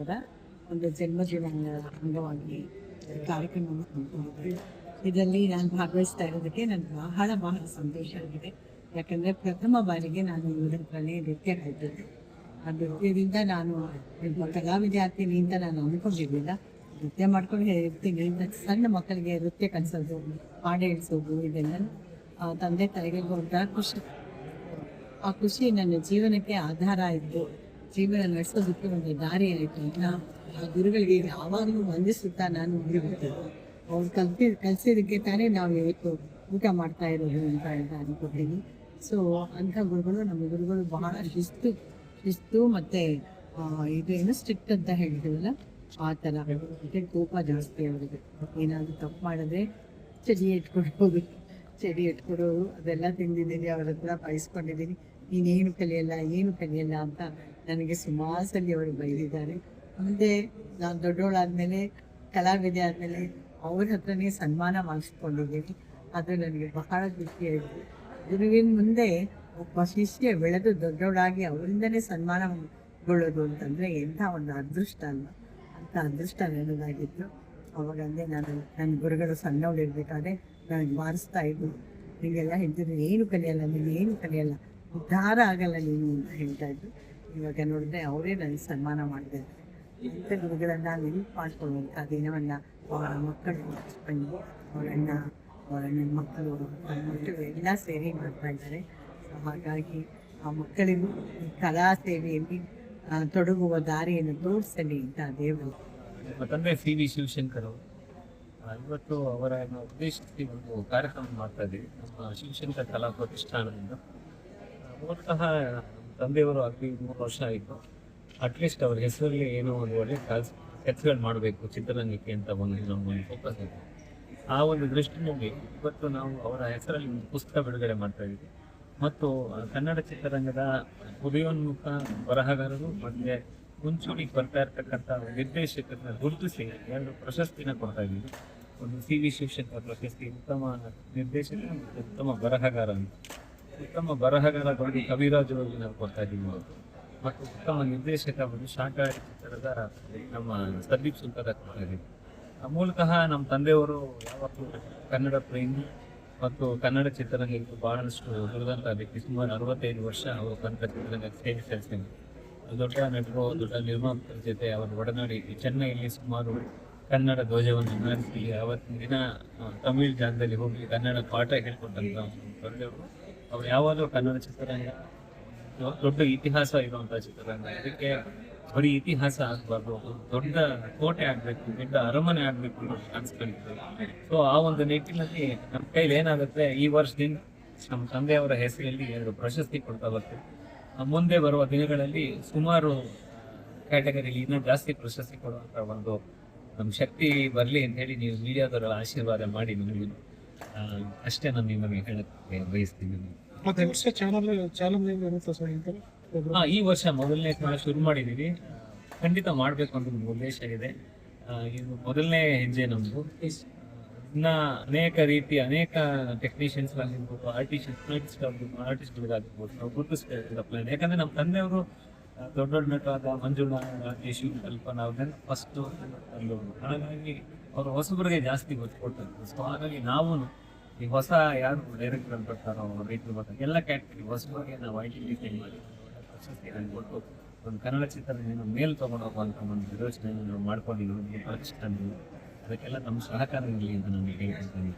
ಕೂಡ ಒಂದು ಜನ್ಮದಿನದ ಅಂಗವಾಗಿ ಕಾರ್ಯಕ್ರಮವನ್ನು ಹಮ್ಮಿಕೊಂಡಿದ್ವಿ. ಇದರಲ್ಲಿ ನಾನು ಭಾಗವಹಿಸ್ತಾ ಇರೋದಕ್ಕೆ ನನಗೆ ಬಹಳ ಬಹಳ ಸಂತೋಷ ಆಗಿದೆ. ಯಾಕಂದರೆ ಪ್ರಥಮ ಬಾರಿಗೆ ನಾನು ಇವ್ರ ಹತ್ರನೇ ನೃತ್ಯ ಕಲಿತಿದ್ದೆ. ಆ ನೃತ್ಯದಿಂದ ನಾನು ಒಬ್ಬ ಕಲಾ ವಿದ್ಯಾರ್ಥಿನಿ ಅಂತ ನಾನು ಅಂದ್ಕೊಂಡಿರಲಿಲ್ಲ. ನೃತ್ಯ ಮಾಡ್ಕೊಂಡು ಇರ್ತೀನಿ, ಸಣ್ಣ ಮಕ್ಕಳಿಗೆ ನೃತ್ಯ ಕಲಿಸೋದು, ಹಾಡು ಹೇಳಿಸೋದು, ಇದೆಲ್ಲ ತಂದೆ ತಾಯಿಗಳಿಗೆ ಒಂಥರ ಖುಷಿ. ಆ ಖುಷಿ ನನ್ನ ಜೀವನಕ್ಕೆ ಆಧಾರ ಆಯಿತು, ಜೀವನ ನಡೆಸೋದಕ್ಕೆ ಒಂದು ದಾರಿ ಆಯಿತು ಅಂತ ಆ ಗುರುಗಳಿಗೆ ಯಾವಾಗಲೂ ವಂದಿಸುತ್ತಾ ನಾನು ಮುಗಿಬಿಡ್ತೇನೆ. ಅವ್ರು ಕಲಿಸಿದ್ದಕ್ಕೆ ತಾನೇ ನಾವು ಇವತ್ತು ಊಟ ಮಾಡ್ತಾ ಇರೋದು ಅಂತ ಅನ್ಕೊತೀನಿ. ಸೊ ಅಂಥ ಗುರುಗಳು, ನಮ್ಮ ಗುರುಗಳು ಬಹಳ ಶಿಸ್ತು ಮತ್ತು ಇದು ಏನು ಸ್ಟ್ರಿಕ್ಟ್ ಅಂತ ಹೇಳ್ತೀವಲ್ಲ ಆ ಥರ. ಮತ್ತು ಕೋಪ ಜಾಸ್ತಿ ಅವರಿಗೆ. ಏನಾದರೂ ತಪ್ಪು ಮಾಡಿದ್ರೆ ಚಳಿ ಇಟ್ಕೊಡೋದು ಅದೆಲ್ಲ ತಿಂದಿದ್ದೀನಿ, ಅವ್ರ ಹತ್ರ ಬಯಸ್ಕೊಂಡಿದ್ದೀನಿ. ನೀನೇನು ಕಲಿಯಲ್ಲ ಅಂತ ನನಗೆ ಸುಮಾರು ಸಲ ಅವರು ಬೈದಿದ್ದಾರೆ. ಮುಂದೆ ನಾನು ದೊಡ್ಡವಳಾದ್ಮೇಲೆ, ಕಲಾವಿದೆ ಆದಮೇಲೆ ಅವ್ರ ಹತ್ರನೇ ಸನ್ಮಾನ ಮಾಡಿಸ್ಕೊಂಡಿದ್ದೀನಿ. ಅದು ನನಗೆ ಬಹಳ ಖುಷಿಯಾಯಿತು. ಗುರುವಿನ ಮುಂದೆ ಒಬ್ಬ ಶಿಷ್ಯ ಬೆಳೆದು ದೊಡ್ಡವಳಾಗಿ ಅವರಿಂದನೇ ಸನ್ಮಾನಗೊಳ್ಳೋದು ಅಂತಂದರೆ ಎಂಥ ಒಂದು ಅದೃಷ್ಟ ಅಲ್ವ. ಅಂಥ ಅದೃಷ್ಟ ನನಗಾಗಿತ್ತು. ಅವಾಗಂದೇ ನಾನು ನನ್ನ ಗುರುಗಳು ಸಣ್ಣವಳಿರ್ಬೇಕಾದ್ರೆ ನನಗೆ ಬಾರಿಸ್ತಾ ಇದ್ದು, ಹೀಗೆಲ್ಲ ಹೇಳ್ತಿದ್ರು, ಏನು ಕಲಿಯಲ್ಲ, ಉದ್ಧಾರ ಆಗಲ್ಲ ನೀನು ಅಂತ ಹೇಳ್ತಾ ಇದ್ರು. ಇವಾಗ ನೋಡಿದ್ರೆ ಅವರೇ ನನಗೆ ಸನ್ಮಾನ ಮಾಡಿದ್ದಾರೆ. ಇಂಥ ಗುರುಗಳನ್ನು ನೆನಪು ಮಾಡ್ಕೊಳ್ಳುವಂಥ ದಿನವನ್ನು ಅವರ ಮಕ್ಕಳು ಹಚ್ಕೊಂಡು, ಅವರ ಮಕ್ಕಳು ಎಲ್ಲ ಸೇರಿ ಮಾಡ್ತಾ ಇದ್ದಾರೆ. ಹಾಗಾಗಿ ಆ ಮಕ್ಕಳಿಗೂ ಕಲಾ ಸೇವೆಯಲ್ಲಿ ತೊಡಗುವ ದಾರಿಯನ್ನು ತೋರಿಸಲಿ ಅಂತ ದೇವರು. ತಂದೆ ಸಿ.ವಿ. ಶಿವಶಂಕರ್ ಅವರು ಇವತ್ತು ಅವರ ಉದ್ದೇಶಿಸಿ ಒಂದು ಕಾರ್ಯಕ್ರಮ ಮಾಡ್ತಾ ಇದ್ದೀವಿ ನಮ್ಮ ಶಿವಶಂಕರ್ ಕಲಾ ಪ್ರತಿಷ್ಠಾನದಿಂದ. ಮೂಲತಃ ತಂದೆಯವರು ಆಗಲಿ 3 ವರ್ಷ ಆಯಿತು. ಅಟ್ಲೀಸ್ಟ್ ಅವ್ರ ಹೆಸರಲ್ಲಿ ಏನೋ ಒಂದು ಒಳ್ಳೆ ಕೆಲಸಗಳು ಮಾಡಬೇಕು ಚಿತ್ರರಂಗಕ್ಕೆ ಅಂತ ಒಂದು ಫೋಕಸ್ ಇದೆ. ಆ ಒಂದು ದೃಷ್ಟಿಯಲ್ಲಿ ಇವತ್ತು ನಾವು ಅವರ ಹೆಸರಲ್ಲಿ ಒಂದು ಪುಸ್ತಕ ಬಿಡುಗಡೆ ಮಾಡ್ತಾ ಇದ್ದೀವಿ. ಮತ್ತು ಕನ್ನಡ ಚಿತ್ರರಂಗದ ಉದಯೋನ್ಮುಖ ಬರಹಗಾರರು ಮತ್ತು ಮುಂಚೂಣಿಗೆ ಬರ್ತಾ ಇರ್ತಕ್ಕಂಥ ನಿರ್ದೇಶಕರನ್ನ ಗುರುತಿಸಿ 2 ಪ್ರಶಸ್ತಿನ ಕೊಡ್ತಾ ಇದ್ದೀವಿ. ಒಂದು ಸಿ.ವಿ. ಶಿವಶಂಕರ್ ಪ್ರಶಸ್ತಿ ಉತ್ತಮ ನಿರ್ದೇಶಕ ಮತ್ತು ಉತ್ತಮ ಬರಹಗಾರ ಅಂತ. ಉತ್ತಮ ಬರಹಗಾರ ಬಂದು ಕವಿರಾಜ್ ಅವರಿಗೆ ನಾವು ಕೊಡ್ತಾ ಇದ್ದೀವಿ. ಮತ್ತು ಉತ್ತಮ ನಿರ್ದೇಶಕ ಬಂದು ಶಾಕಾಹಾರಿ ಚಿತ್ರದ ನಮ್ಮ ಸಂದೀಪ್ ಸುಲ್ತಾನ್ ಕೊಡ್ತಾ ಇದ್ದೀವಿ. ಮೂಲತಃ ನಮ್ಮ ತಂದೆಯವರು ಯಾವತ್ತೂ ಕನ್ನಡ ಪ್ರೇಮಿ ಮತ್ತು ಕನ್ನಡ ಚಿತ್ರರಂಗಕ್ಕೆ ಬಹಳಷ್ಟು ದುಡಿದಂಥ ವ್ಯಕ್ತಿ. ಸುಮಾರು 65 ವರ್ಷ ಅವರು ಕನ್ನಡ ಚಿತ್ರರಂಗಕ್ಕೆ ಸೇವೆ ಸಲ್ಲಿಸಿದ್ದಾರೆ. ದೊಡ್ಡ ನಟರು, ದೊಡ್ಡ ನಿರ್ಮಾಪಕರ ಜೊತೆ ಅವರ ಒಡನಾಡಿ ಚೆನ್ನೈಯಲ್ಲಿ ಸುಮಾರು ಕನ್ನಡ ಧ್ವಜವನ್ನು ಹಾರಿಸಿ ಅವತ್ತಿನ ದಿನ ತಮಿಳ್ ಜಾಗದಲ್ಲಿ ಹೋಗಿ ಕನ್ನಡ ಪಾಠ ಹೇಳ್ಕೊಟ್ಟಂಥ ತಂದೆಯವರು. ಅವ್ರು ಯಾವಾಗಲೂ ಕನ್ನಡ ಚಿತ್ರರಂಗ ದೊಡ್ಡ ಇತಿಹಾಸ ಇರುವಂಥ ಚಿತ್ರರಂಗ, ಇದಕ್ಕೆ ಬರೀ ಇತಿಹಾಸ ಆಗಬಾರ್ದು, ದೊಡ್ಡ ಕೋಟೆ ಆಗಬೇಕು, ದೊಡ್ಡ ಅರಮನೆ ಆಗಬೇಕು ಅಂತ ಅನ್ಸ್ಕೊಂಡಿದ್ದೀವಿ. ಸೊ ಆ ಒಂದು ನಿಟ್ಟಿನಲ್ಲಿ ನಮ್ಮ ಕೈಲಿ ಏನಾಗುತ್ತೆ, ಈ ವರ್ಷದಿಂದ ನಮ್ಮ ತಂದೆಯವರ ಹೆಸರಲ್ಲಿ 2 ಪ್ರಶಸ್ತಿ ಕೊಡ್ತಾ ಬರ್ತೀವಿ. ಮುಂದೆ ಬರುವ ದಿನಗಳಲ್ಲಿ ಸುಮಾರು ಕ್ಯಾಟಗರಿಲಿ ಇನ್ನೂ ಜಾಸ್ತಿ ಪ್ರಶಸ್ತಿ ಕೊಡುವಂಥ ಒಂದು ನಮ್ಮ ಶಕ್ತಿ ಬರಲಿ ಅಂತ ಹೇಳಿ ನೀವು ಮೀಡಿಯಾದವರ ಆಶೀರ್ವಾದ ಮಾಡಿ ನಮಗೆ ಅಷ್ಟೇ ನಾನು ನಿಮಗೆ ಹೇಳಕ್ಕೆ ಬಯಸ್ತೀನಿ. ಈ ವರ್ಷ ಮೊದಲನೇ ಸಲ ಶುರು ಮಾಡಿದ್ದೀವಿ. ಖಂಡಿತ ಮಾಡಬೇಕು ಅಂತ ಒಂದು ಉದ್ದೇಶ ಇದೆ. ಇದು ಮೊದಲನೇ ಹೆಜ್ಜೆ ನಮ್ಮದು. ಇನ್ನು ಅನೇಕ ಟೆಕ್ನಿಷಿಯನ್ಸ್ಗಳಾಗಿರ್ಬೋದು, ಆರ್ಟಿಸ್ಟ್ಗಳಿಗಾಗಿರ್ಬೋದು ನಾವು ಗುರುತಿಸ್ಬೇಕು ಪ್ಲಾನ್. ಯಾಕಂದರೆ ನಮ್ಮ ತಂದೆಯವರು ದೊಡ್ಡ ನಟರಾದ ಮಂಜುಳಾ, ರಾಜೇಶ್, ಕಲ್ಪನಾ ಅವ್ರನ್ನೆಲ್ಲ ಫಸ್ಟು ತಂದು, ಹಾಗಾಗಿ ಅವರು ಹೊಸಬರಿಗೆ ಜಾಸ್ತಿ ಗೊತ್ತು ಕೊಡ್ತಾರೆ. ಸೊ ಹಾಗಾಗಿ ನಾವು ಈ ಹೊಸ ಯಾರು ಡೈರೆಕ್ಟರ್ ಬರ್ತಾರೋ ರೈತರು ಬರ್ತಾರೆ ಎಲ್ಲ ಕ್ಯಾಟಗರಿ ಹೊಸಬರಿಗೆ ನಾವು ಐಡೆಂಟಿಫೈ ಮಾಡಿ ಪ್ರಶಸ್ತಿಗಳನ್ನು ಕೊಟ್ಟು ಒಂದು ಕನ್ನಡ ಚಿತ್ರನ ಮೇಲ್ ತೊಗೊಂಡು ಹೋಗುವಂಥ ಒಂದು ಯೋಚನೆ ನಾವು ಮಾಡ್ಕೊಂಡಿದ್ದೀವಿ. ಪ್ರತಿಷ್ಠಾನ ಅದಕ್ಕೆಲ್ಲ ನಮ್ಮ ಸಹಕಾರ ಇರಲಿ ಅಂತ ನಾನು ಹೇಳ್ತೀನಿ.